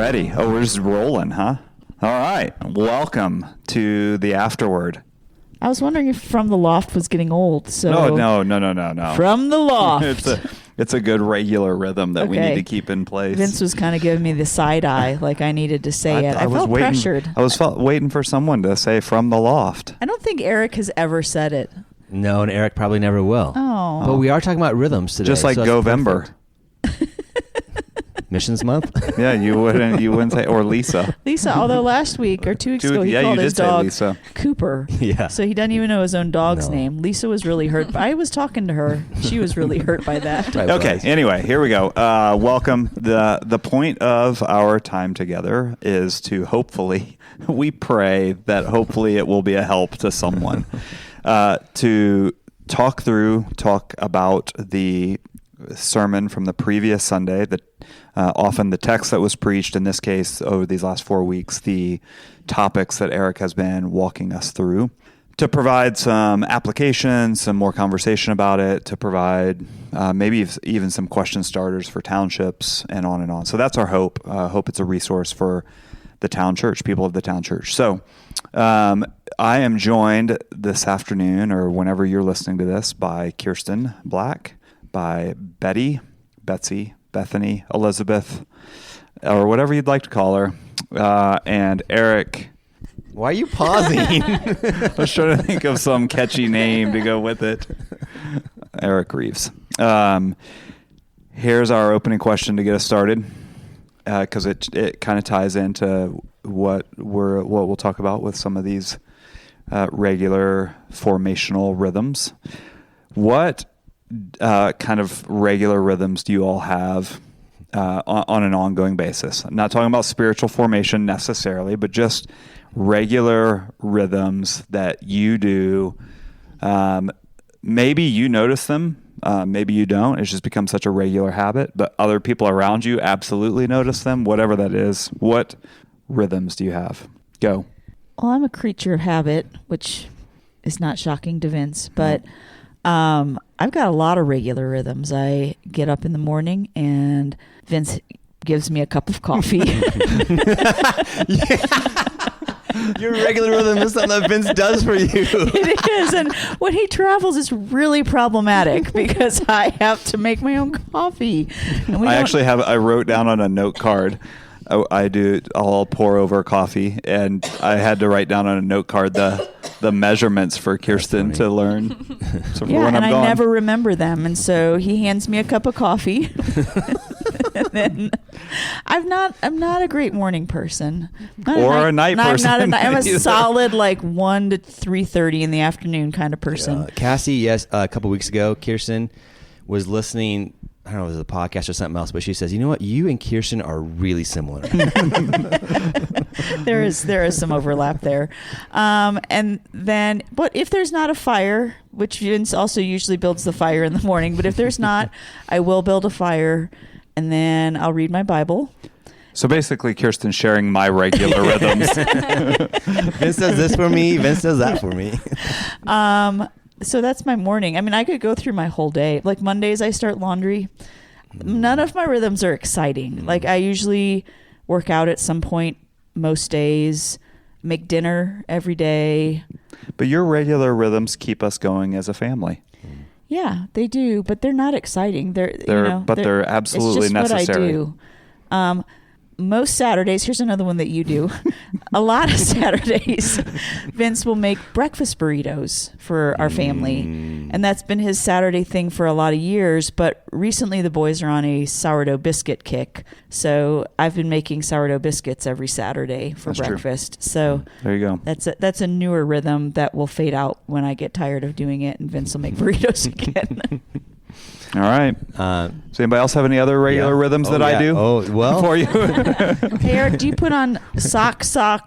Alrighty. Oh, we're just rolling, huh? All right. Welcome to the Afterword. I was wondering if From the Loft was getting old. So No. From the Loft. It's a good regular rhythm that we need to keep in place. Vince was kind of giving me the side eye, like I needed to say it. I felt pressured. I was waiting for someone to say From the Loft. I don't think Eric has ever said it. No, and Eric probably never will. Oh. But we are talking about rhythms today. Just like Govember. Missions Month? Yeah, you wouldn't say, or Lisa. Lisa, although last week or 2 weeks ago he called his dog Cooper. Yeah. So he doesn't even know his own dog's name. Lisa was really hurt. I was talking to her. She was really hurt by that. Okay, anyway, here we go. Welcome. The point of our time together is to we pray that hopefully it will be a help to someone to talk about the sermon from the previous Sunday, often the text that was preached, in this case, over these last 4 weeks, the topics that Eric has been walking us through, to provide some application, some more conversation about it, to provide maybe even some question starters for townships, and on and on. So that's our hope. Hope it's a resource for the town church, people of the town church. So I am joined this afternoon, or whenever you're listening to this, by Kirsten Black, by Betsy, Bethany, Elizabeth, or whatever you'd like to call her, and Eric. Why are you pausing? I was trying to think of some catchy name to go with it. Eric Reeves. Here's our opening question to get us started, because it kind of ties into what we'll talk about with some of these regular formational rhythms. What kind of regular rhythms do you all have on an ongoing basis? I'm not talking about spiritual formation necessarily, but just regular rhythms that you do. Maybe you notice them, maybe you don't. It's just become such a regular habit, but other people around you absolutely notice them, whatever that is. What rhythms do you have? Go. Well, I'm a creature of habit, which is not shocking to Vince, but I've got a lot of regular rhythms. I get up in the morning and Vince gives me a cup of coffee. Your regular rhythm is something that Vince does for you. It is. And when he travels, it's really problematic because I have to make my own coffee. And I wrote down on a note card, I'll pour over coffee, and I had to write down on a note card the measurements for Kirsten to learn. So for when I'm gone. I never remember them, and so he hands me a cup of coffee. And then I'm not a great morning person, a night person. I'm a solid 1 to 3:30 in the afternoon kind of person. Cassie, a couple weeks ago, Kirsten was listening. I don't know if it was a podcast or something else, but she says, "You know what? You and Kirsten are really similar." There is some overlap there, and then, but if there's not a fire, which Vince also usually builds the fire in the morning, but if there's not, I will build a fire, and then I'll read my Bible. So basically, Kirsten's sharing my regular rhythms. Vince does this for me. Vince does that for me. So that's my morning. I mean, I could go through my whole day. Like Mondays, I start laundry. None of my rhythms are exciting. Like I usually work out at some point most days, make dinner every day. But your regular rhythms keep us going as a family. Yeah, they do, but they're not exciting. They're absolutely it's just necessary. What I do. Most Saturdays, here's another one that you do. A lot of Saturdays, Vince will make breakfast burritos for our family. And that's been his Saturday thing for a lot of years. But recently the boys are on a sourdough biscuit kick. So I've been making sourdough biscuits every Saturday for breakfast. True. So there you go. That's a newer rhythm that will fade out when I get tired of doing it and Vince will make burritos again. All right. Does anybody else have any other regular rhythms that I do? Oh, well. For you? Hey, Eric, do you put on sock,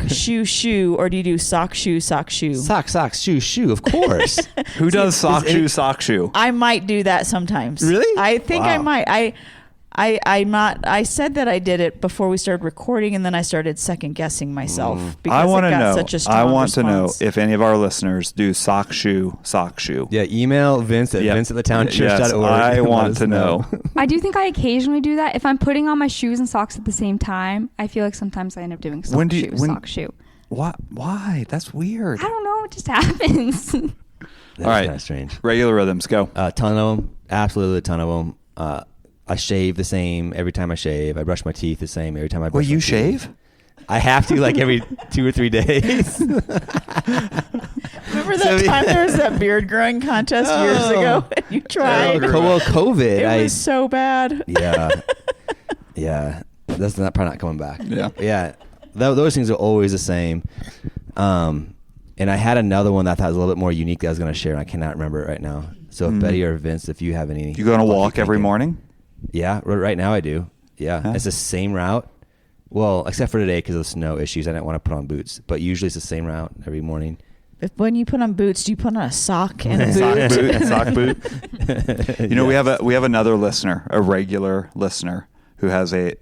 shoe, shoe, or do you do sock, shoe, shoe? Sock, shoe, of course. Who does sock, shoe? I might do that sometimes. Really? I think I might. I said that I did it before we started recording, and then I started second guessing myself because I want it to got know. such a strong I want to know response. if any of our listeners do sock shoe. Yeah, email Vince at Yep. vince@thetownchurch.org. Yes, I and let want us to know. I do think I occasionally do that. If I'm putting on my shoes and socks at the same time, I feel like sometimes I end up doing sock shoe. Why? That's weird. I don't know. It just happens. That's All right. kind of strange. Regular rhythms, go. A ton of them. Absolutely a ton of them. I shave the same every time I shave. I brush my teeth the same every time I brush Well, my you teeth. shave? I have to like every 2 or 3 days. Remember that time there was that beard growing contest years ago and you tried? Well, COVID. It was so bad. Yeah. That's not probably not coming back. Yeah. Those things are always the same. And I had another one that I thought was a little bit more unique that I was going to share, and I cannot remember it right now. So if Betty or Vince, if you have any, You go on a walk every morning? Yeah, right now I do. Yeah, Huh? It's the same route. Well, except for today because of the snow issues, I didn't want to put on boots. But usually it's the same route every morning. If when you put on boots, do you put on a sock and a boot? Sock boot. You know, we have another listener, a regular listener who has a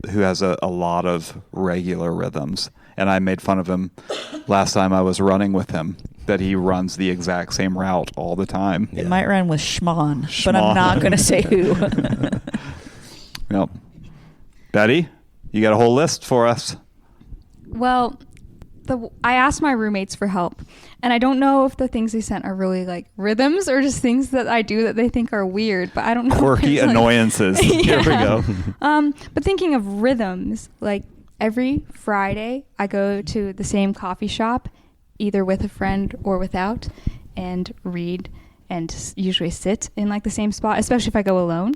lot of regular rhythms. And I made fun of him last time I was running with him that he runs the exact same route all the time. It might rhyme with schmon, but I'm not going to say who. Yep. Betty, you got a whole list for us. Well, I asked my roommates for help, and I don't know if the things they sent are really like rhythms or just things that I do that they think are weird, but I don't know. Quirky It's like- annoyances. Here we go. But thinking of rhythms, like every Friday I go to the same coffee shop, either with a friend or without, and read and usually sit in like the same spot, especially if I go alone.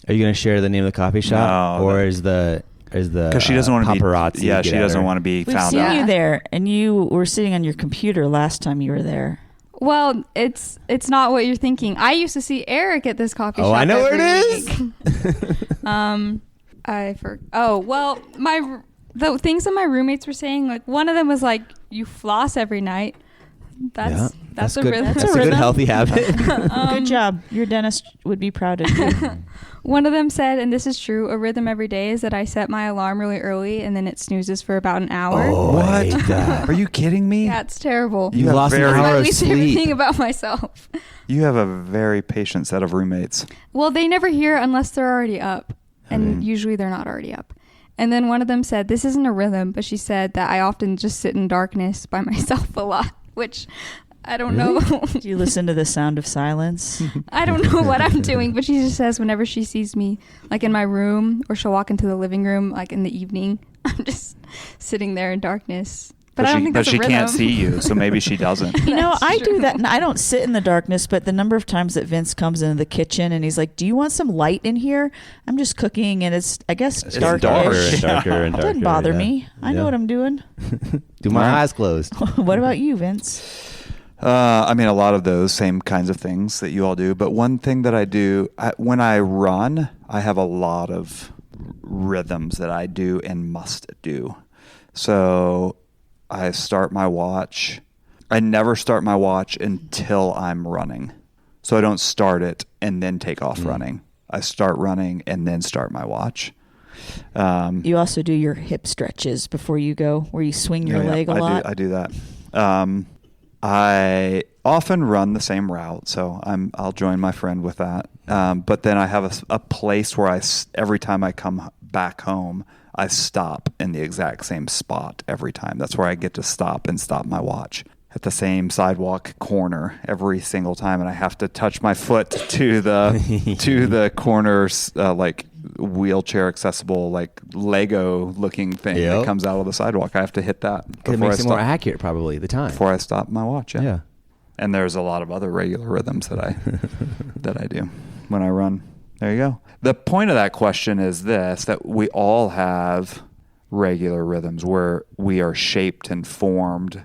Are you going to share the name of the coffee shop, No, or is the Because she doesn't want to paparazzi? be. Yeah, she get at doesn't her? want to be We've found seen out. you there, and you were sitting on your computer last time you were there. Well, it's not what you're thinking. I used to see Eric at this coffee shop. Oh, I know where it every is. week. The things that my roommates were saying, like one of them was like, you floss every night. That's a good. rhythm. That's That's a a good rhythm. healthy habit. Good job. Your dentist would be proud of you. One of them said, and this is true, a rhythm every day is that I set my alarm really early and then it snoozes for about an hour. Oh, I hate that. Are you kidding me? Yeah, it's terrible. You have lost an very- hour My of least favorite sleep. thing about myself. You have a very patient set of roommates. Well, they never hear unless they're already up. And usually they're not already up. And then one of them said, this isn't a rhythm, but she said that I often just sit in darkness by myself a lot, which I don't know. Do you listen to the sound of silence? I don't know what I'm doing, but she just says whenever she sees me, like in my room, or she'll walk into the living room, like in the evening, I'm just sitting there in darkness. But I don't think that's she a rhythm. can't see you, so maybe she doesn't. You know, That's I true. do that. And I don't sit in the darkness, but the number of times that Vince comes into the kitchen and he's like, "Do you want some light in here?" I'm just cooking, and it's, I guess, It's dark. darker dark. and darker and darker. Doesn't bother yeah. me. I know Yeah. what I'm doing. Do my Right. eyes closed. What about you, Vince? I mean, a lot of those same kinds of things that you all do. But one thing that I do, when I run, I have a lot of rhythms that I do and must do. So I start my watch. I never start my watch until I'm running. So I don't start it and then take off running. I start running and then start my watch. You also do your hip stretches before you go, where you swing your Yeah, leg a lot. I do that. I often run the same route, so I'll join my friend with that. But then I have a place where every time I come back home, I stop in the exact same spot every time. That's where I get to stop my watch at the same sidewalk corner every single time, and I have to touch my foot to the corners, like wheelchair accessible, like Lego looking thing that comes out of the sidewalk. I have to hit that It makes it more accurate, probably, the time. before I stop my watch. Yeah. And there's a lot of other regular rhythms that I do when I run. There you go. The point of that question is this, that we all have regular rhythms where we are shaped and formed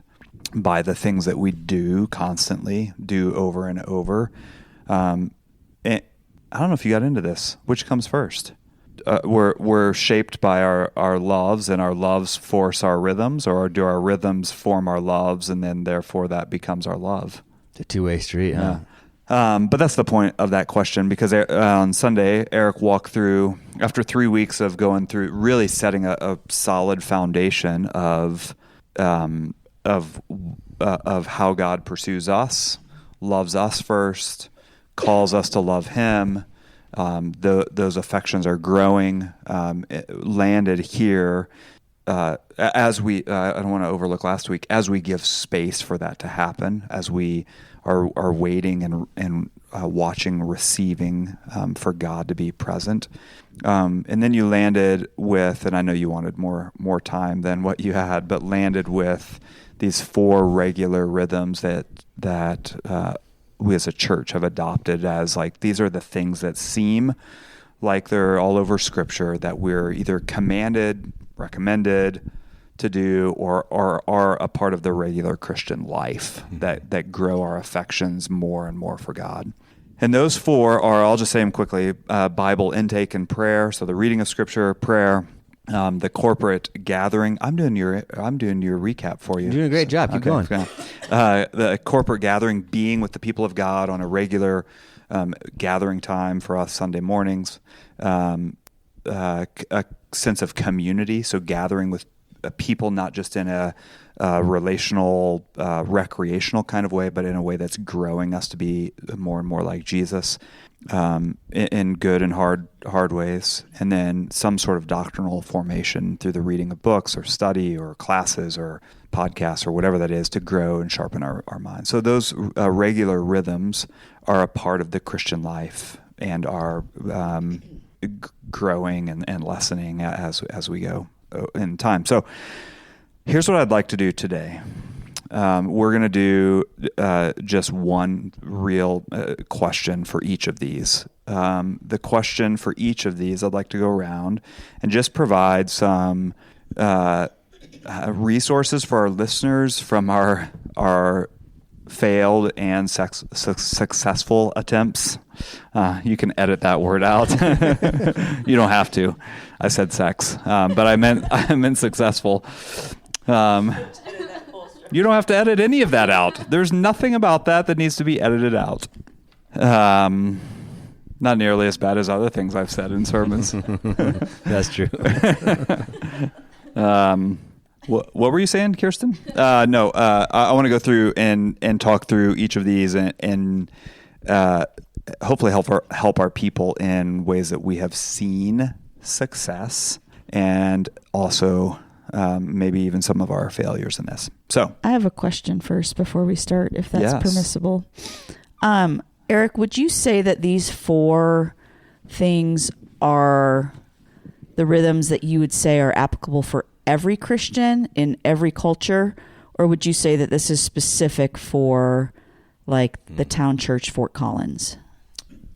by the things that we do constantly, do over and over. And I don't know if you got into this. Which comes first? We're shaped by our loves, and our loves force our rhythms, or do our rhythms form our loves, and then therefore that becomes our love? It's a two-way street, huh? But that's the point of that question, because on Sunday, Eric walked through, after 3 weeks of going through, really setting a solid foundation of how God pursues us, loves us first, calls us to love Him. Those affections are growing. It landed here as we. I don't want to overlook last week. As we give space for that to happen, as we are waiting and watching, receiving for God to be present, and then you landed with, and I know you wanted more time than what you had, but landed with these 4 regular rhythms that we as a church have adopted as, like, these are the things that seem like they're all over Scripture, that we're either commanded, recommended to do, or are a part of the regular Christian life that grow our affections more and more for God. And those 4 are, I'll just say them quickly, Bible intake and prayer. So the reading of Scripture, prayer, the corporate gathering. I'm doing your recap for you. You're doing a great job. Keep going. The corporate gathering, being with the people of God on a regular gathering time for us Sunday mornings. A sense of community, so gathering with people, not just in a relational, recreational kind of way, but in a way that's growing us to be more and more like Jesus, in good and hard ways. And then some sort of doctrinal formation through the reading of books or study or classes or podcasts or whatever that is, to grow and sharpen our minds. So those regular rhythms are a part of the Christian life and are growing and lessening as we go in time. So here's what I'd like to do today. We're going to do just one real question for each of these. The question for each of these, I'd like to go around and just provide some resources for our listeners from our failed and successful attempts. You can edit that word out. You don't have to. I said sex, but I meant successful. You don't have to edit any of that out. There's nothing about that needs to be edited out. Not nearly as bad as other things I've said in sermons. That's true. What were you saying, Kirsten? No, I want to go through and talk through each of these and hopefully help our people in ways that we have seen success, and also maybe even some of our failures in this. So I have a question first before we start, if that's Yes. permissible. Eric, would you say that these 4 things are the rhythms that you would say are applicable for every Christian in every culture? Or would you say that this is specific for, like, the town church, Fort Collins?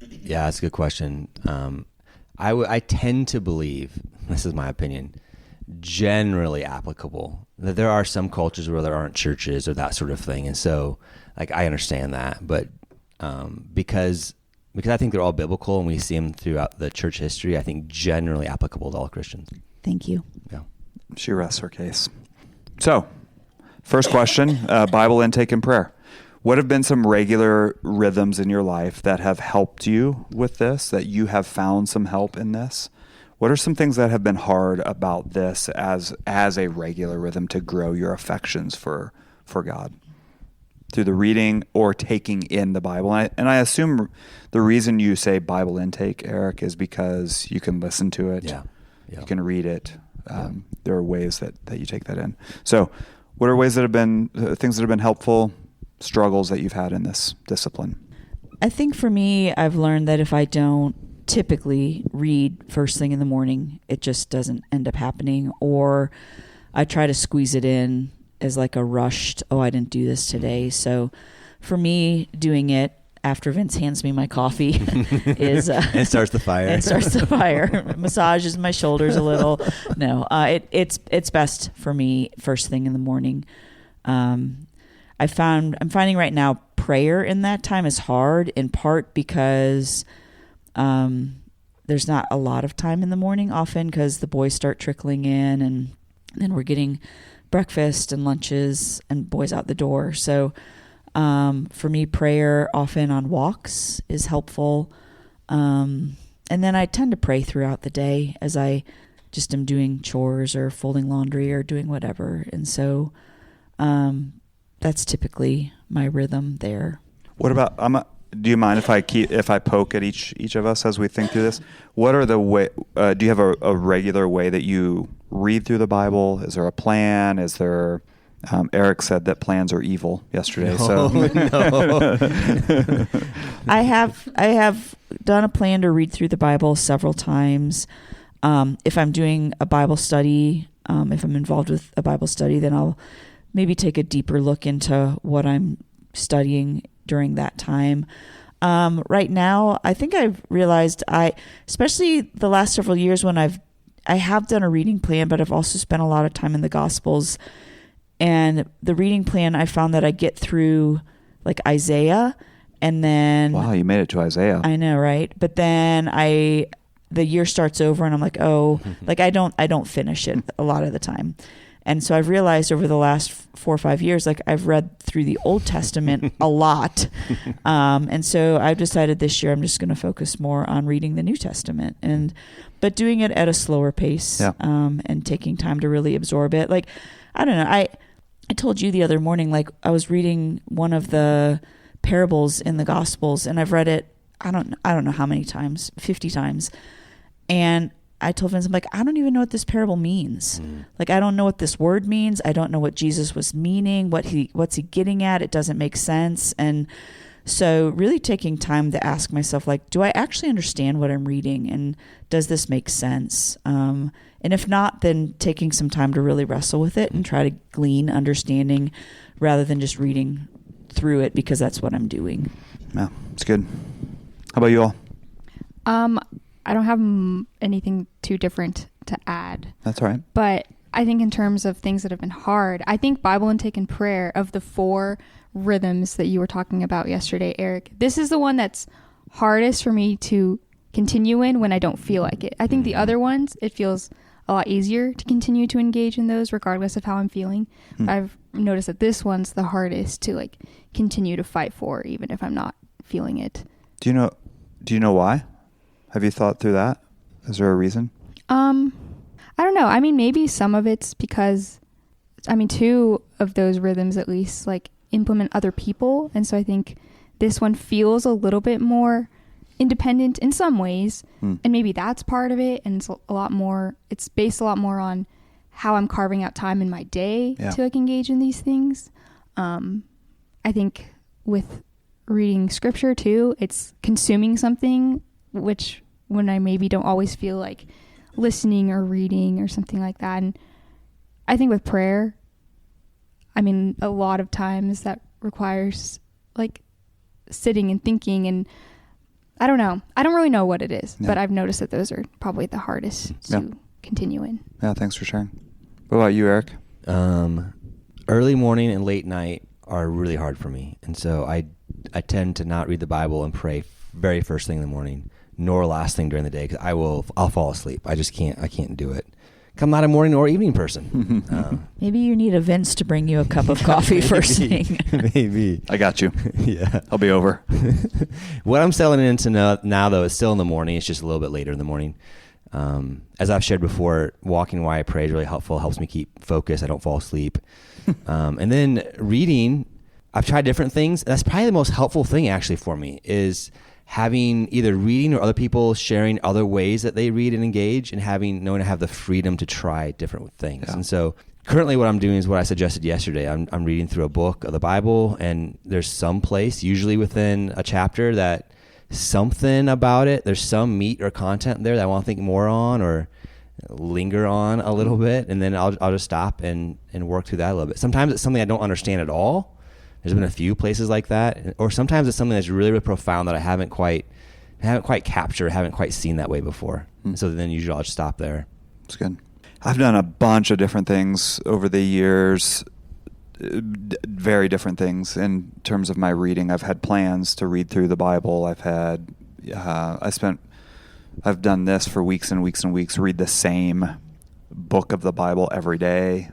Yeah, that's a good question. I tend to believe, this is my opinion, generally applicable. That there are some cultures where there aren't churches or that sort of thing, and so, like, I understand that, but because I think they're all biblical and we see them throughout the church history, I think generally applicable to all Christians. Thank you. Yeah. she rests her case. So, first question, Bible intake and prayer. What have been some regular rhythms in your life that have helped you with this, that you have found some help in this? What are some things that have been hard about this as a regular rhythm to grow your affections for God? Through the reading or taking in the Bible. And I assume the reason you say Bible intake, Eric, is because you can listen to it. Yeah. You can read it. There are ways that you take that in. So what are ways that have been, things that have been helpful, struggles that you've had in this discipline? I think for me, I've learned that if I don't typically read first thing in the morning, it just doesn't end up happening. Or I try to squeeze it in as like a rushed, I didn't do this today. So for me, doing it after Vince hands me my coffee is... and starts the fire. It starts the fire. Massages my shoulders a little. No, it's best for me first thing in the morning. I'm finding right now prayer in that time is hard, in part because there's not a lot of time in the morning often because the boys start trickling in and then we're getting breakfast and lunches and boys out the door. So For me, prayer often on walks is helpful. And then I tend to pray throughout the day as I just am doing chores or folding laundry or doing whatever. And so that's typically my rhythm there. What about do you mind if I poke at each of us as we think through this? What are the way? Do you have a regular way that you read through the Bible? Is there a plan? Is there? Eric said that plans are evil yesterday. No. I have done a plan to read through the Bible several times. If I'm doing a Bible study, if I'm involved with a Bible study, then I'll maybe take a deeper look into what I'm studying during that time. Right now, I think I've realized especially the last several years when I have done a reading plan, but I've also spent a lot of time in the Gospels. And the reading plan, I found that I get through like Isaiah, and then wow, you made it to Isaiah. I know, right? But then the year starts over, and I'm like, like I don't finish it a lot of the time. And so I've realized over the last 4 or 5 years, like I've read through the Old Testament a lot. And so I've decided this year I'm just going to focus more on reading the New Testament, but doing it at a slower pace, and taking time to really absorb it. Like, I don't know. I told you the other morning, like I was reading one of the parables in the Gospels, and I've read it, I don't know how many times, 50 times. And I told Vince, I'm like, I don't even know what this parable means. Like, I don't know what this word means. I don't know what Jesus was meaning. What's he getting at? It doesn't make sense. And so really taking time to ask myself, like, do I actually understand what I'm reading? And does this make sense? And if not, then taking some time to really wrestle with it and try to glean understanding rather than just reading through it, because that's what I'm doing. Yeah, it's good. How about you all? I don't have anything too different to add. That's all right. But I think in terms of things that have been hard, I think Bible intake and prayer, of the 4 rhythms that you were talking about yesterday, Eric, this is the one that's hardest for me to continue in when I don't feel like it. I think the other ones, it feels a lot easier to continue to engage in those regardless of how I'm feeling. But I've noticed that this one's the hardest to like continue to fight for, even if I'm not feeling it. Do you know why? Have you thought through that? Is there a reason? I don't know. I mean, maybe some of it's because, 2 of those rhythms at least like implement other people. And so I think this one feels a little bit more independent in some ways. And maybe that's part of it. And it's based a lot more on how I'm carving out time in my day to like engage in these things. I think with reading scripture too, it's consuming something, which when I maybe don't always feel like listening or reading or something like that. And I think with prayer, a lot of times that requires like sitting and thinking, and I don't know. I don't really know what it is, but I've noticed that those are probably the hardest to continue in. Yeah, thanks for sharing. What about you, Eric? Early morning and late night are really hard for me. And so I tend to not read the Bible and pray very first thing in the morning, nor last thing during the day, because I'll fall asleep. I can't do it. I'm not a morning or evening person. Maybe you need a Vince to bring you a cup of coffee first thing. Maybe. I got you. Yeah. I'll be over. What I'm settling into now, though, is still in the morning. It's just a little bit later in the morning. As I've shared before, walking while I pray is really helpful. It helps me keep focused. I don't fall asleep. And then reading, I've tried different things. That's probably the most helpful thing actually for me, is having either reading or other people sharing other ways that they read and engage, and knowing I have the freedom to try different things. Yeah. And so currently what I'm doing is what I suggested yesterday. I'm reading through a book of the Bible, and there's some place, usually within a chapter, that something about it, there's some meat or content there that I want to think more on or linger on a little bit, and then I'll just stop and work through that a little bit. Sometimes it's something I don't understand at all. There's been a few places like that, or sometimes it's something that's really, really profound that I haven't quite captured, haven't quite seen that way before. So then usually I'll just stop there. That's good. I've done a bunch of different things over the years, very different things in terms of my reading. I've had plans to read through the Bible. I've done this for weeks and weeks and weeks, read the same book of the Bible every day.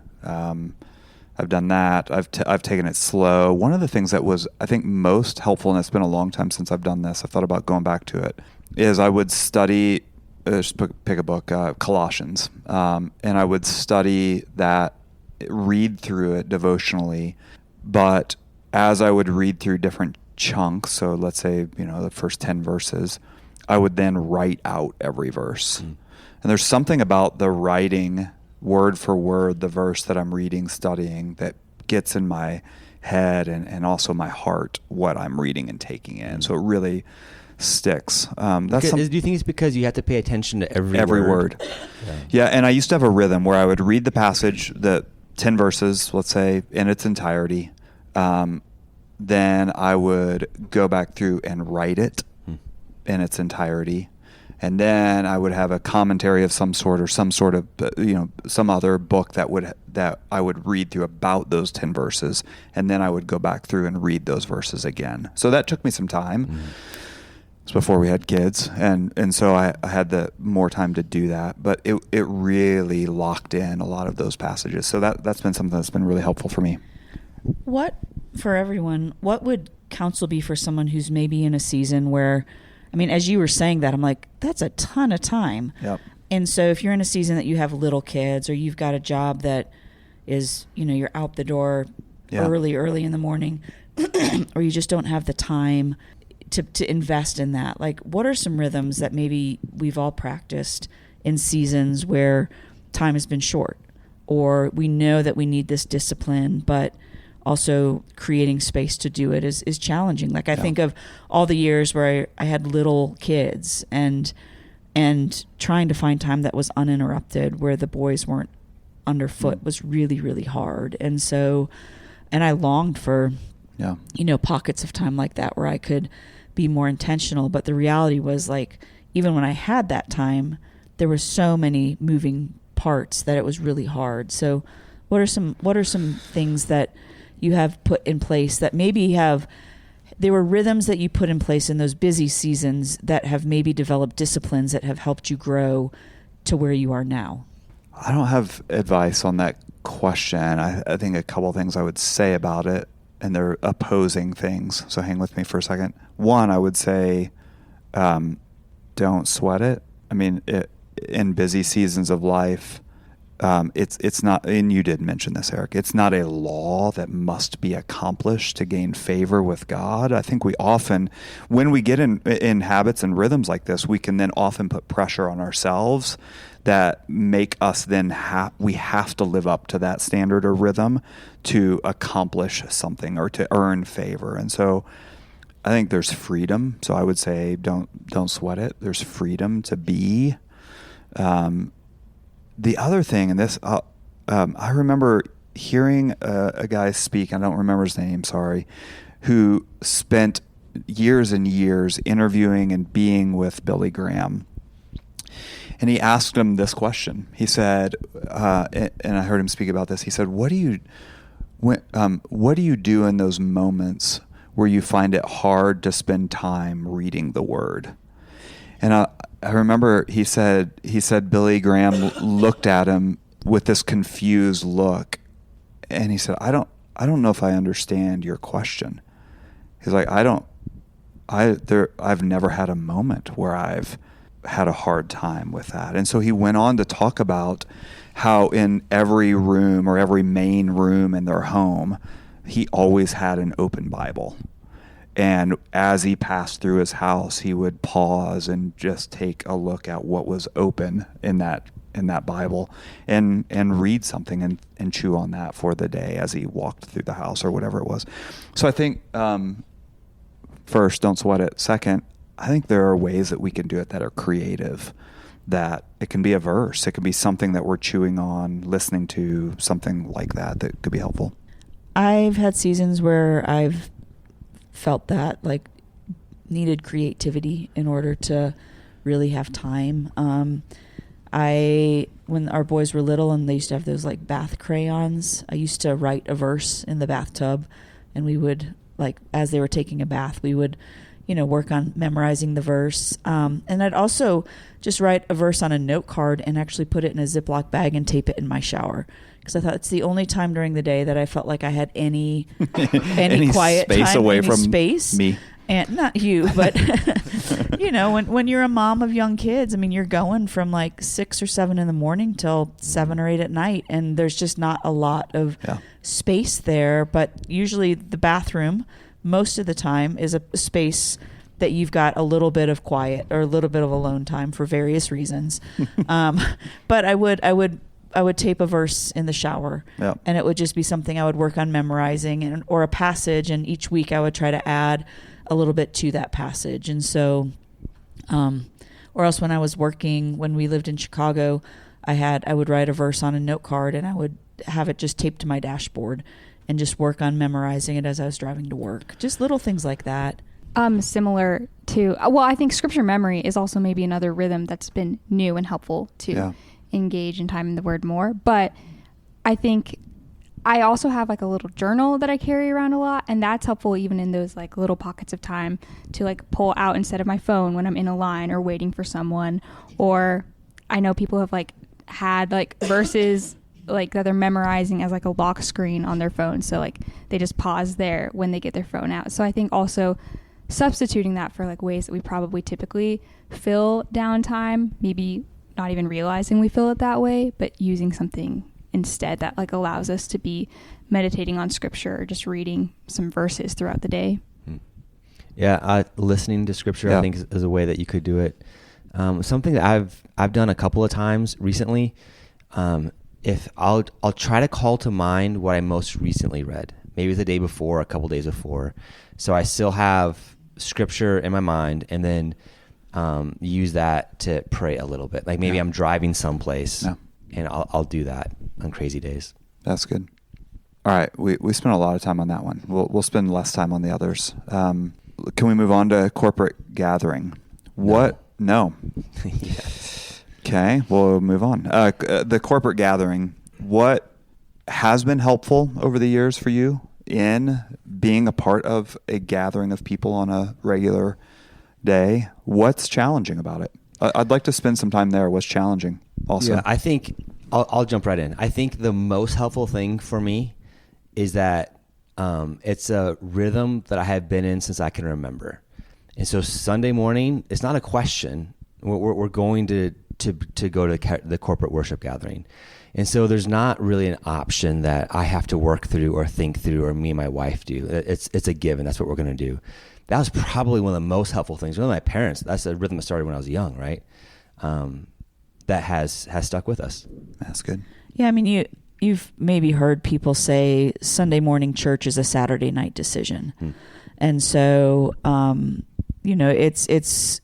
I've done that. I've taken it slow. One of the things that was, I think, most helpful, and it's been a long time since I've done this, I thought about going back to it, is I would study, just pick a book, Colossians, and I would study that, read through it devotionally, but as I would read through different chunks, so let's say, the first 10 verses, I would then write out every verse. And there's something about the writing word for word the verse that I'm reading, studying, that gets in my head and also my heart what I'm reading and taking in. So it really sticks. Do you think it's because you have to pay attention to every word? Yeah, and I used to have a rhythm where I would read the passage, the 10 verses, let's say, in its entirety. Then I would go back through and write it in its entirety. And then I would have a commentary of some sort, or some sort of, some other book that I would read through about those 10 verses. And then I would go back through and read those verses again. So that took me some time. It's before we had kids. And so I had more time to do that. But it really locked in a lot of those passages. So that's been something that's been really helpful for me. For everyone, what would counsel be for someone who's maybe in a season where, as you were saying that, I'm like, that's a ton of time. Yep. And so if you're in a season that you have little kids, or you've got a job that is, you're out the door early in the morning, or you just don't have the time to invest in that, like, what are some rhythms that maybe we've all practiced in seasons where time has been short, or we know that we need this discipline, but also creating space to do it is challenging. Like, I think of all the years where I had little kids and trying to find time that was uninterrupted, where the boys weren't underfoot, was really, really hard. And so, and I longed for, pockets of time like that where I could be more intentional. But the reality was, like, even when I had that time, there were so many moving parts that it was really hard. So what are some things that you have put in place that maybe there were rhythms that you put in place in those busy seasons that have maybe developed disciplines that have helped you grow to where you are now? I don't have advice on that question. I think a couple of things I would say about it, and they're opposing things. So hang with me for a second. One, I would say, don't sweat it. In busy seasons of life, it's not, and you did mention this, Eric, it's not a law that must be accomplished to gain favor with God. I think we often, when we get in habits and rhythms like this, we can then often put pressure on ourselves that make us then we have to live up to that standard or rhythm to accomplish something or to earn favor. And so I think there's freedom. So I would say don't sweat it. There's freedom to be. The other thing, and this, I remember hearing a guy speak, I don't remember his name, sorry, who spent years and years interviewing and being with Billy Graham. And he asked him this question. He said, and I heard him speak about this, he said, what do you do in those moments where you find it hard to spend time reading the Word? And I remember he said Billy Graham looked at him with this confused look, and he said, I don't know if I understand your question. He's like, I've never had a moment where I've had a hard time with that. And so he went on to talk about how in every room, or every main room in their home, he always had an open Bible. And as he passed through his house, he would pause and just take a look at what was open in that Bible and read something and chew on that for the day as he walked through the house or whatever it was. So I think, first, don't sweat it. Second, I think there are ways that we can do it that are creative, that it can be a verse. It can be something that we're chewing on, listening to, something like that could be helpful. I've had seasons where I've felt that, like, needed creativity in order to really have time. When our boys were little and they used to have those, like, bath crayons, I used to write a verse in the bathtub, and we would, like, as they were taking a bath, we would, work on memorizing the verse. And I'd also just write a verse on a note card and actually put it in a Ziploc bag and tape it in my shower. Because I thought it's the only time during the day that I felt like I had any quiet space time, away any from space. me. And not you, but when you're a mom of young kids, I mean, you're going from like 6 or 7 in the morning till 7 or 8 at night, and there's just not a lot of space there. But usually the bathroom, most of the time, is a space that you've got a little bit of quiet or a little bit of alone time for various reasons. But I would tape a verse in the shower, and it would just be something I would work on memorizing, or a passage, and each week I would try to add a little bit to that passage. And so, or else when I was working, when we lived in Chicago, I would write a verse on a note card, and I would have it just taped to my dashboard and just work on memorizing it as I was driving to work. Just little things like that. Similar to, I think scripture memory is also maybe another rhythm that's been new and helpful to engage in time in the Word more. But I think I also have like a little journal that I carry around a lot, and that's helpful even in those like little pockets of time to like pull out instead of my phone when I'm in a line or waiting for someone. Or I know people have like had like verses like that they're memorizing as like a lock screen on their phone, so like they just pause there when they get their phone out. So I think also substituting that for like ways that we probably typically fill downtime, maybe not even realizing we fill it that way, but using something instead that like allows us to be meditating on scripture or just reading some verses throughout the day. Listening to scripture I think is a way that you could do it. Something that I've done a couple of times recently, if I'll try to call to mind what I most recently read, maybe the day before, a couple days before, so I still have scripture in my mind, and then use that to pray a little bit. Like maybe I'm driving someplace, and I'll do that on crazy days. That's good. All right, we spent a lot of time on that one. We'll spend less time on the others. Can we move on to corporate gathering? What? No. Okay, we'll move on. The corporate gathering. What has been helpful over the years for you in being a part of a gathering of people on a regular day? What's challenging about it? I'd like to spend some time there. What's challenging also? Yeah, I think I'll jump right in. I think the most helpful thing for me is that it's a rhythm that I have been in since I can remember. And so Sunday morning, it's not a question. We're going to go to the corporate worship gathering. And so there's not really an option that I have to work through or think through, or me and my wife do. It's a given. That's what we're going to do. That was probably one of the most helpful things. One of my parents, that's a rhythm that started when I was young, right? That has stuck with us. That's good. Yeah, I mean, you've maybe heard people say Sunday morning church is a Saturday night decision. And so, it's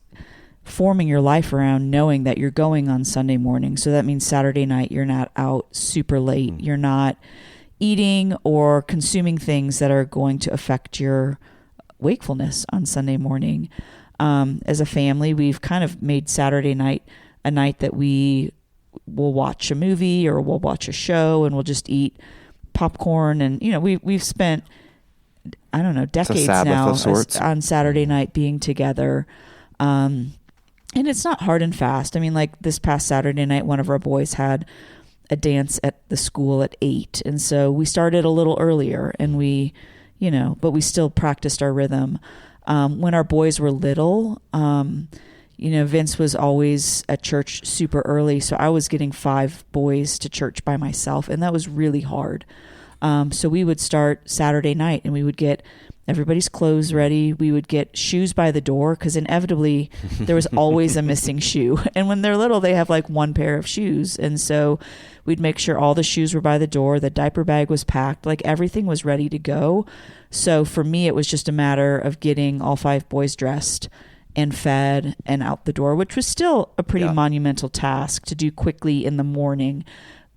forming your life around knowing that you're going on Sunday morning. So that means Saturday night, you're not out super late. You're not eating or consuming things that are going to affect your wakefulness on Sunday morning. As a family, we've kind of made Saturday night a night that we will watch a movie or we'll watch a show, and we'll just eat popcorn. And, we've spent, I don't know, decades now on Saturday night being together. And it's not hard and fast. I mean, like this past Saturday night, one of our boys had a dance at the school at 8. And so we started a little earlier, and but we still practiced our rhythm. When our boys were little, Vince was always at church super early. So I was getting 5 boys to church by myself, and that was really hard. So we would start Saturday night, and we would get everybody's clothes ready. We would get shoes by the door, because inevitably there was always a missing shoe. And when they're little, they have like one pair of shoes. And so we'd make sure all the shoes were by the door. The diaper bag was packed, like everything was ready to go. So for me, it was just a matter of getting all 5 boys dressed and fed and out the door, which was still a pretty monumental task to do quickly in the morning.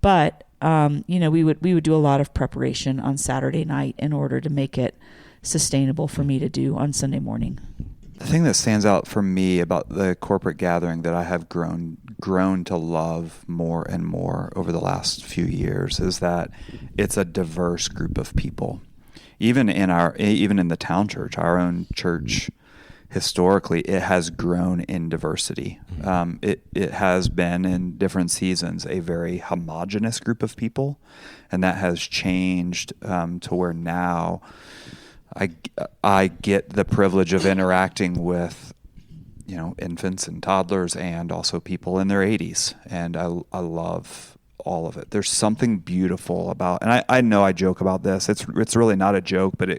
But, we would do a lot of preparation on Saturday night in order to make it sustainable for me to do on Sunday morning. The thing that stands out for me about the corporate gathering that I have grown to love more and more over the last few years is that it's a diverse group of people. Even in the town church, our own church historically it has grown in diversity. It has been in different seasons a very homogenous group of people, and that has changed to where now I get the privilege of interacting with infants and toddlers and also people in their 80s, and I love all of it. There's something beautiful about, and I know I joke about this. It's really not a joke, but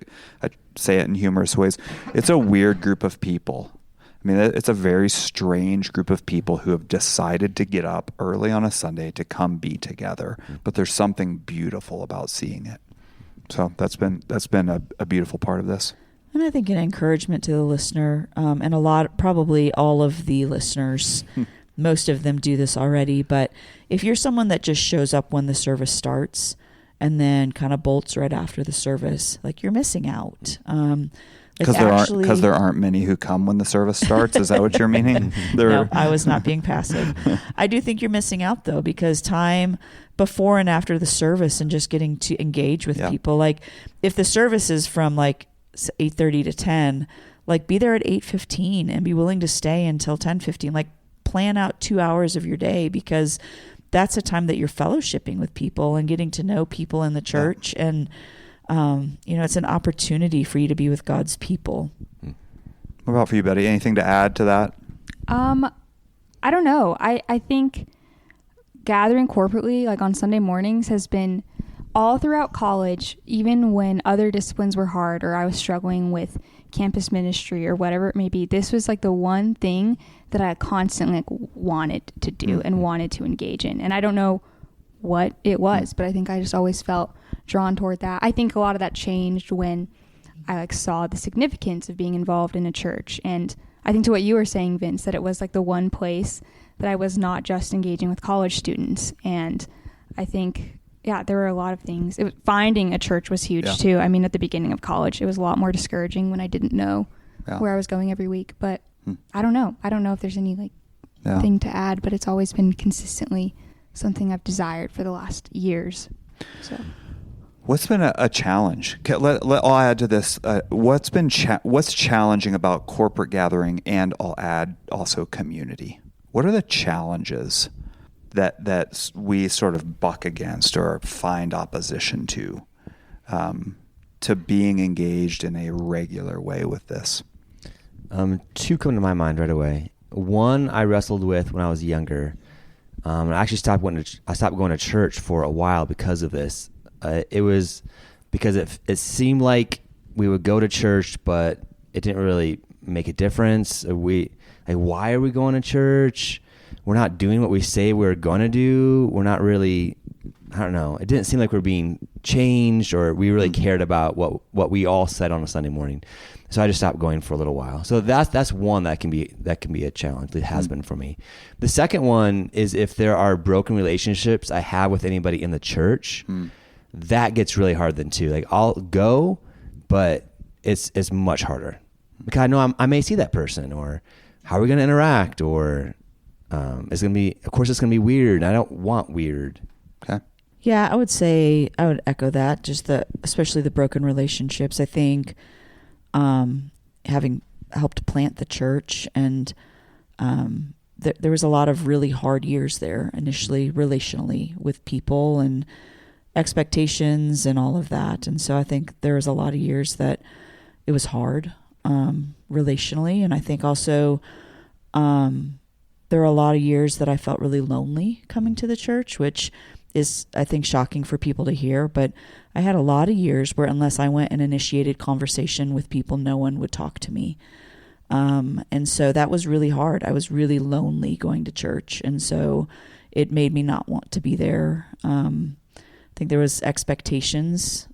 I say it in humorous ways. It's a weird group of people. I mean, it's a very strange group of people who have decided to get up early on a Sunday to come be together. But there's something beautiful about seeing it. So that's been a beautiful part of this. And I think an encouragement to the listener, and probably all of the listeners, most of them do this already, but if you're someone that just shows up when the service starts and then kind of bolts right after the service, like, you're missing out. Because there aren't many who come when the service starts. Is that what you're meaning? No, I was not being passive. I do think you're missing out, though, because time before and after the service and just getting to engage with people, like, if the service is from like 8:30 to 10, like, be there at 8:15 and be willing to stay until 10:15. Like, plan out 2 hours of your day, because that's a time that you're fellowshipping with people and getting to know people in the church. And it's an opportunity for you to be with God's people. What about for you, Betty? Anything to add to that? I don't know. I think gathering corporately, like on Sunday mornings, has been all throughout college, even when other disciplines were hard or I was struggling with campus ministry or whatever it may be. This was like the one thing that I constantly wanted to do and wanted to engage in. And I don't know what it was, but I think I just always felt drawn toward that. I think a lot of that changed when I saw the significance of being involved in a church. And I think to what you were saying, Vince, that it was like the one place that I was not just engaging with college students. And I think, there were a lot of things. Finding a church was huge too. I mean, at the beginning of college, it was a lot more discouraging when I didn't know where I was going every week. But I don't know. I don't know if there's any thing to add, but it's always been consistently something I've desired for the last years. So, what's been a challenge? I'll add to this. What's challenging about corporate gathering, and I'll add also community. What are the challenges that we sort of buck against or find opposition to being engaged in a regular way with this? Two come to my mind right away. One I wrestled with when I was younger. I actually stopped going to church for a while because of this. It was because it seemed like we would go to church, but it didn't really make a difference. Why are we going to church? We're not doing what we say we're going to do. We're not really, I don't know. It didn't seem like we're being changed, or we really cared about what we all said on a Sunday morning. So I just stopped going for a little while. So that's one that can be a challenge. It has been for me. The second one is if there are broken relationships I have with anybody in the church, that gets really hard then too. Like, I'll go, but it's much harder because I know I may see that person, or how are we going to interact, or it's going to be weird. And I don't want weird. Okay. Yeah, I would say I would echo that. Especially the broken relationships. I think having helped plant the church, and there was a lot of really hard years there initially, relationally, with people and expectations and all of that. And so I think there was a lot of years that it was hard relationally, and I think also there were a lot of years that I felt really lonely coming to the church, which is, I think, shocking for people to hear. But I had a lot of years where unless I went and initiated conversation with people, no one would talk to me. And so that was really hard. I was really lonely going to church. And so it made me not want to be there. I think there was expectations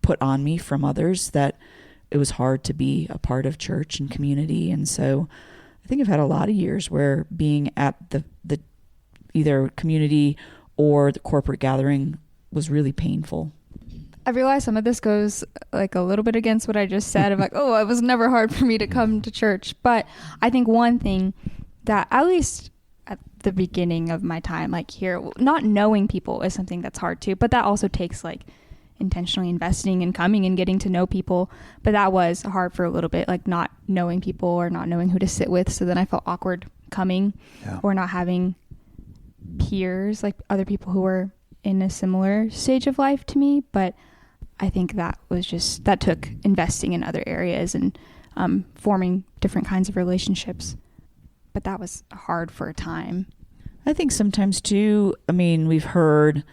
put on me from others that it was hard to be a part of church and community. And so I think I've had a lot of years where being at the either community or the corporate gathering was really painful. I realize some of this goes like a little bit against what I just said of like, oh, it was never hard for me to come to church. But I think one thing that, at least at the beginning of my time, like here, not knowing people is something that's hard too, but that also takes like intentionally investing and coming and getting to know people. But that was hard for a little bit, like not knowing people or not knowing who to sit with. So then I felt awkward coming or not having peers, like other people who were in a similar stage of life to me. But I think that took investing in other areas and forming different kinds of relationships. But that was hard for a time. I think sometimes too, I mean, we've heard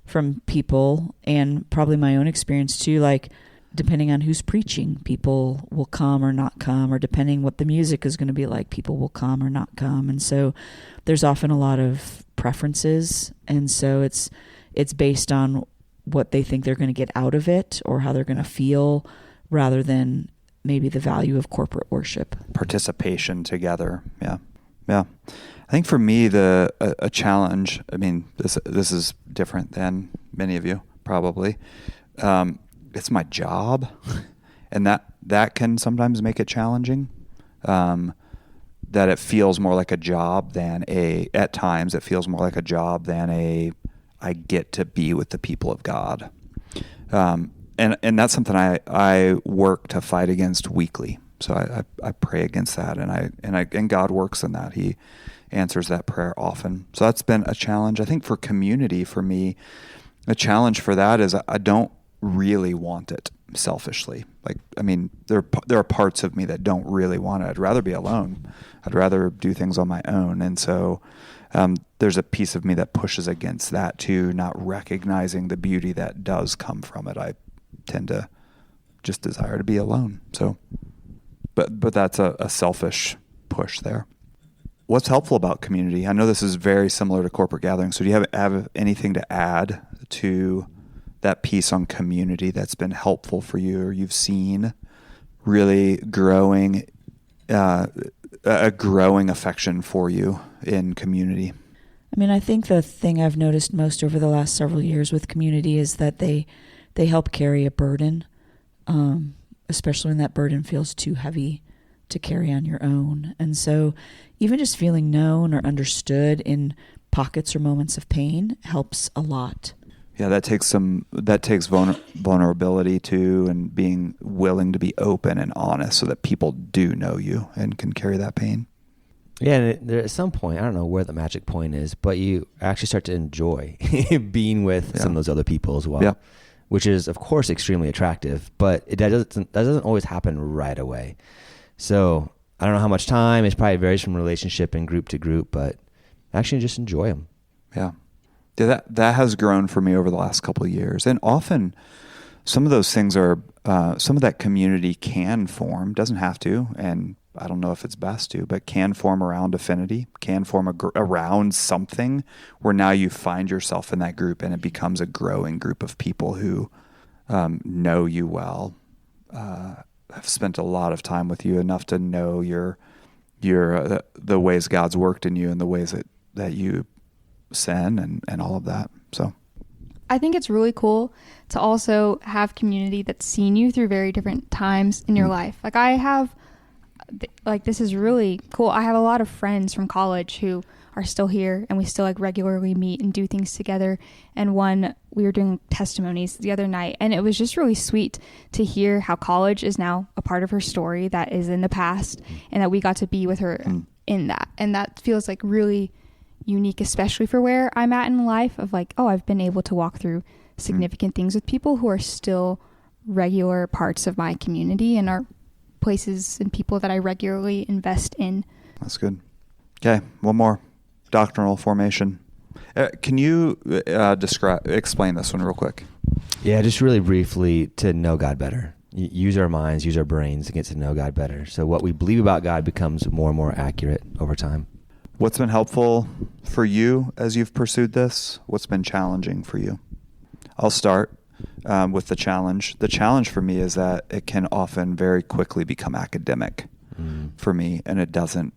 from people, and probably my own experience too, like depending on who's preaching, people will come or not come, or depending what the music is going to be like, people will come or not come. And so there's often a lot of preferences. And so it's based on what they think they're going to get out of it or how they're going to feel, rather than maybe the value of corporate worship. Participation together. Yeah. Yeah. I think for me, a challenge, I mean, this is different than many of you probably. It's my job, and that can sometimes make it challenging. That it feels more like a job than at times it feels more like a job than I get to be with the people of God. And that's something I work to fight against weekly. So I pray against that, and God works in that. He answers that prayer often. So that's been a challenge. I think for community, for me, a challenge for that is I don't really want it selfishly. Like, I mean, there are parts of me that don't really want it. I'd rather be alone. I'd rather do things on my own. And so there's a piece of me that pushes against that too, not recognizing the beauty that does come from it. I tend to just desire to be alone. So, but that's a selfish push there. What's helpful about community? I know this is very similar to corporate gatherings. So do you have anything to add to that piece on community that's been helpful for you, or you've seen really growing, a growing affection for you in community? I mean, I think the thing I've noticed most over the last several years with community is that they help carry a burden, especially when that burden feels too heavy to carry on your own. And so even just feeling known or understood in pockets or moments of pain helps a lot. Yeah, that takes vulnerability too, and being willing to be open and honest so that people do know you and can carry that pain. Yeah, and at some point, I don't know where the magic point is, but you actually start to enjoy being with some of those other people as well, which is, of course, extremely attractive, but that doesn't always happen right away. So I don't know how much time. It probably varies from relationship and group to group, but actually just enjoy them. Yeah. Yeah, that has grown for me over the last couple of years. And often some of those things are, some of that community can form, doesn't have to, and I don't know if it's best to, but can form around affinity, can form around something where now you find yourself in that group and it becomes a growing group of people who know you well, have spent a lot of time with you, enough to know the ways God's worked in you and the ways that you sin and all of that. So I think it's really cool to also have community that's seen you through very different times in your life. Like I have, this is really cool. I have a lot of friends from college who are still here, and we still regularly meet and do things together. And we were doing testimonies the other night, and it was just really sweet to hear how college is now a part of her story that is in the past, and that we got to be with her in that. And that feels really unique, especially for where I'm at in life, of I've been able to walk through significant things with people who are still regular parts of my community and are places and people that I regularly invest in. That's good. Okay, one more. Doctrinal formation. Can you explain this one real quick? Yeah, just really briefly, to know God better. Use our minds, use our brains to get to know God better. So what we believe about God becomes more and more accurate over time. What's been helpful for you as you've pursued this? What's been challenging for you? I'll start with the challenge. The challenge for me is that it can often very quickly become academic for me, and it doesn't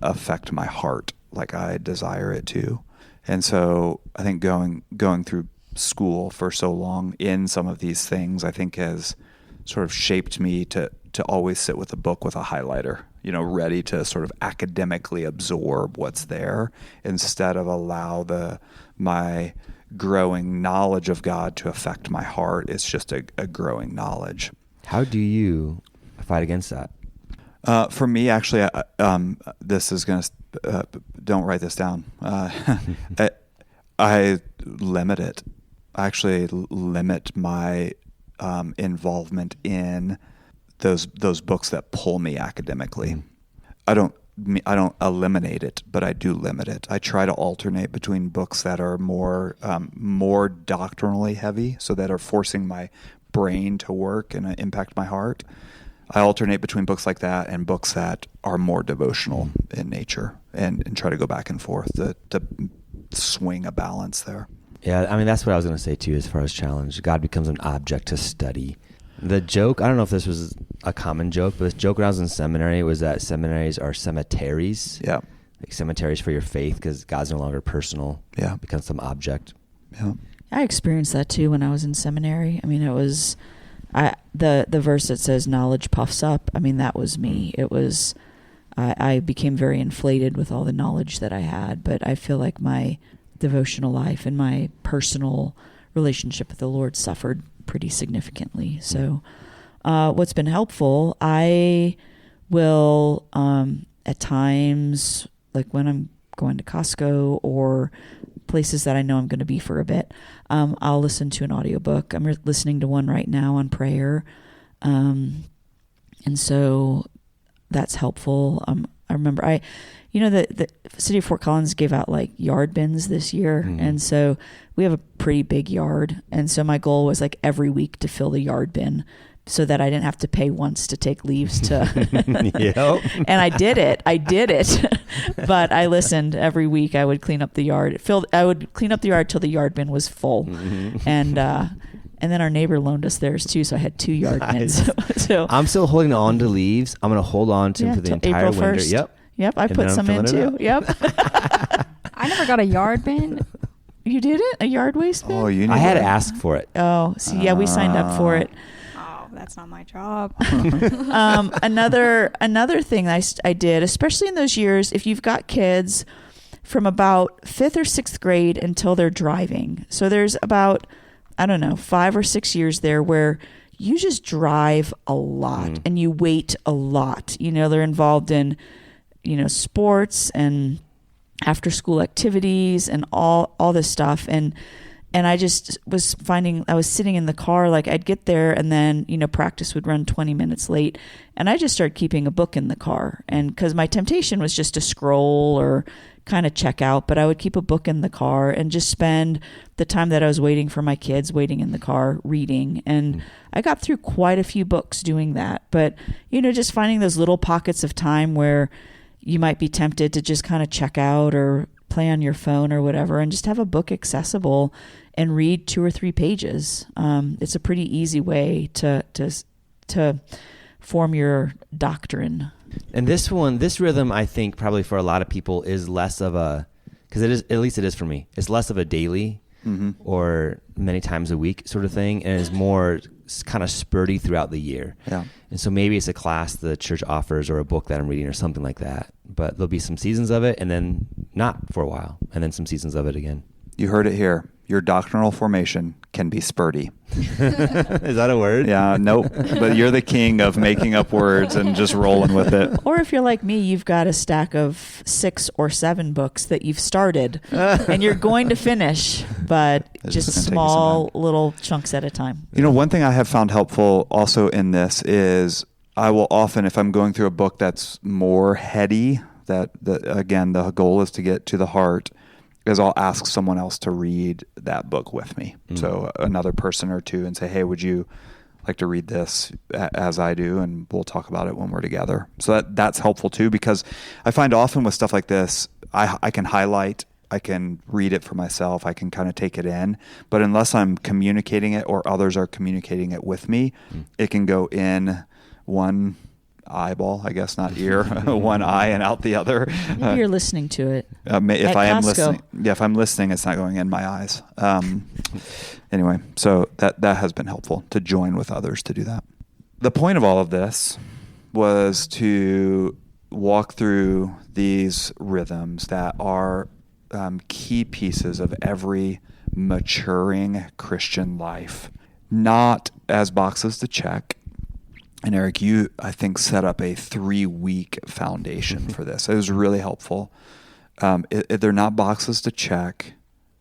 affect my heart like I desire it to. And so I think going through school for so long in some of these things, I think has sort of shaped me to always sit with a book with a highlighter, ready to sort of academically absorb what's there, instead of allow my growing knowledge of God to affect my heart. It's just a growing knowledge. How do you fight against that? For me, actually, this is going to, don't write this down. I limit it. I actually limit my involvement in those books that pull me academically. I don't eliminate it, but I do limit it. I try to alternate between books that are more doctrinally heavy, so that are forcing my brain to work and impact my heart. I alternate between books like that and books that are more devotional in nature, and try to go back and forth to swing a balance there. Yeah, I mean, that's what I was going to say too, as far as challenge. God becomes an object to study. The joke, I don't know if this was a common joke, but this joke when I was in seminary was that seminaries are cemeteries. Yeah. Like cemeteries for your faith, because God's no longer personal. Yeah. It becomes some object. Yeah. I experienced that too when I was in seminary. I mean, it was the verse that says knowledge puffs up. I mean, that was me. It was, I became very inflated with all the knowledge that I had, but I feel like my devotional life and my personal relationship with the Lord suffered pretty significantly. So what's been helpful, I will at times, like when I'm going to Costco or places that I know I'm going to be for a bit, I'll listen to an audiobook. I'm listening to one right now on prayer. And so that's helpful. I remember the city of Fort Collins gave out like yard bins this year. Mm-hmm. And so we have a pretty big yard. And so my goal was like every week to fill the yard bin so that I didn't have to pay once to take leaves to. Yep. And I did it. But I listened every week. I would clean up the yard. I would clean up the yard till the yard bin was full. Mm-hmm. And then our neighbor loaned us theirs too, so I had 2 yard bins. So I'm still holding on to leaves. I'm going to hold on to them for the entire April 1st. winter. Yep, I put some in too. Yep. I never got a yard bin. You did it? A yard waste bin? Oh, you need I had to ask for it. Oh, see, yeah, we signed up for it. Oh, that's not my job. Another thing I did, especially in those years, if you've got kids from about 5th or 6th grade until they're driving. So there's about, 5 or 6 years there where you just drive a lot and you wait a lot. They're involved in, sports and after school activities and all this stuff. And I just was finding, I was sitting in the car, like I'd get there and then, practice would run 20 minutes late. And I just started keeping a book in the car. And cause my temptation was just to scroll or kind of check out, but I would keep a book in the car and just spend the time that I was waiting for my kids, waiting in the car, reading. And I got through quite a few books doing that. But, just finding those little pockets of time where you might be tempted to just kind of check out or play on your phone or whatever, and just have a book accessible and read 2 or 3 pages. It's a pretty easy way to form your doctrine. And this rhythm, I think probably for a lot of people is less of a, because it is, at least it is for me, it's less of a daily or many times a week sort of thing, and is more kind of spurty throughout the year. Yeah. And so maybe it's a class the church offers or a book that I'm reading or something like that. But there'll be some seasons of it and then not for a while, and then some seasons of it again. You heard it here. Your doctrinal formation can be spurty. Is that a word? Yeah, nope. But you're the king of making up words and just rolling with it. Or if you're like me, you've got a stack of 6 or 7 books that you've started and you're going to finish, but just small little chunks at a time. One thing I have found helpful also in this is I will often, if I'm going through a book that's more heady, that again, the goal is to get to the heart, is I'll ask someone else to read that book with me. So another person or two, and say, hey, would you like to read this as I do? And we'll talk about it when we're together. So that's helpful too, because I find often with stuff like this, I can highlight, I can read it for myself, I can kind of take it in, but unless I'm communicating it or others are communicating it with me, it can go in one eyeball, I guess, not ear, one eye and out the other. Maybe you're listening to it. If I am Costco. listening, if I'm listening, it's not going in my eyes. Anyway, so that has been helpful to join with others to do that. The point of all of this was to walk through these rhythms that are key pieces of every maturing Christian life, not as boxes to check. And Eric, you, I think, set up a 3-week foundation for this. It was really helpful. They're not boxes to check.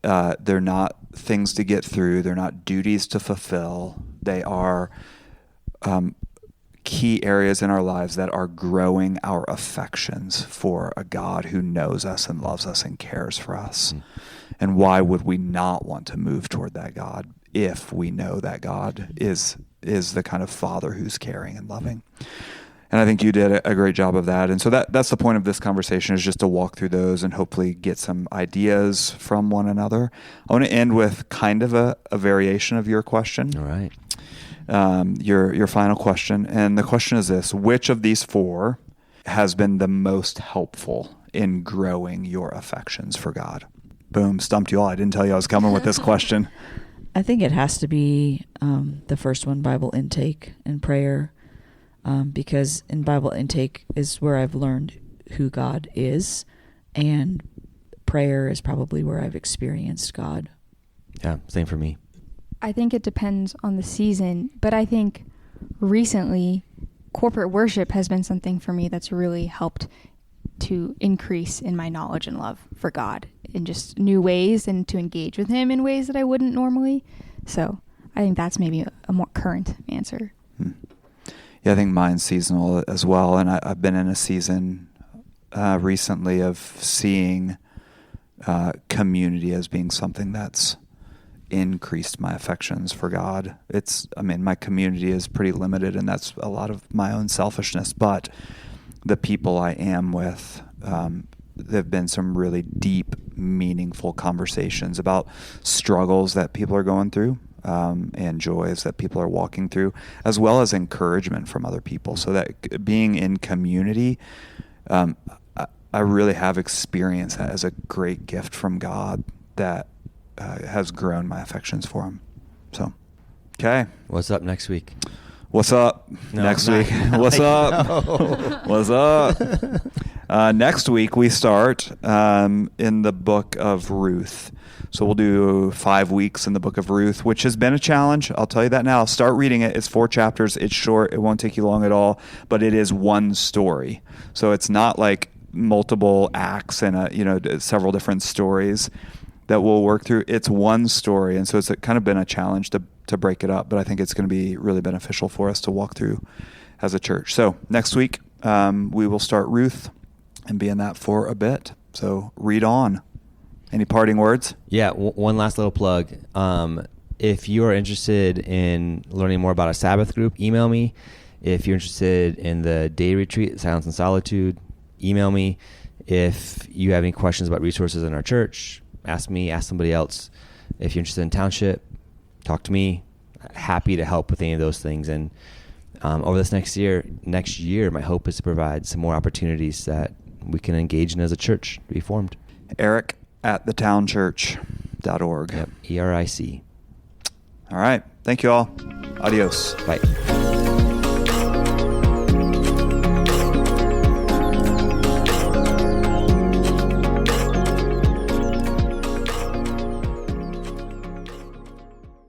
They're not things to get through. They're not duties to fulfill. They are key areas in our lives that are growing our affections for a God who knows us and loves us and cares for us. And why would we not want to move toward that God if we know that God is the kind of Father who's caring and loving? And I think you did a great job of that. And so that's the point of this conversation, is just to walk through those and hopefully get some ideas from one another. I want to end with kind of a variation of your question. All right. Your final question. And the question is this: which of these 4 has been the most helpful in growing your affections for God? Boom, stumped you all. I didn't tell you I was coming with this question. I think it has to be the first one, Bible intake and prayer, because in Bible intake is where I've learned who God is, and prayer is probably where I've experienced God. Yeah, same for me. I think it depends on the season, but I think recently corporate worship has been something for me that's really helped to increase in my knowledge and love for God in just new ways, and to engage with him in ways that I wouldn't normally. So I think that's maybe a more current answer. Yeah, I think mine's seasonal as well. And I've been in a season recently of seeing community as being something that's increased my affections for God. My community is pretty limited, and that's a lot of my own selfishness, but the people I am with, there've been some really deep, meaningful conversations about struggles that people are going through, and joys that people are walking through, as well as encouragement from other people. So that being in community, I really have experienced that as a great gift from God that has grown my affections for him. So, okay. What's up next week? What's up next week? What's up? What's up? Next week we start in the book of Ruth. So we'll do 5 weeks in the book of Ruth, which has been a challenge. I'll tell you that now. Start reading it. It's 4 chapters. It's short. It won't take you long at all, but it is one story. So it's not like multiple acts and several different stories that we'll work through. It's one story, and so it's kind of been a challenge to break it up, but I think it's going to be really beneficial for us to walk through as a church. So next week we will start Ruth and be in that for a bit. So read on. Any parting words? Yeah, one last little plug. If you are interested in learning more about a Sabbath group, email me. If you're interested in the day retreat, Silence and Solitude, email me. If you have any questions about resources in our church, ask me, ask somebody else. If you're interested in Township, talk to me. Happy to help with any of those things. And over this next year, my hope is to provide some more opportunities that we can engage in as a church to be formed. Eric at thetownchurch.org. Yep, ERIC. All right. Thank you all. Adios. Bye.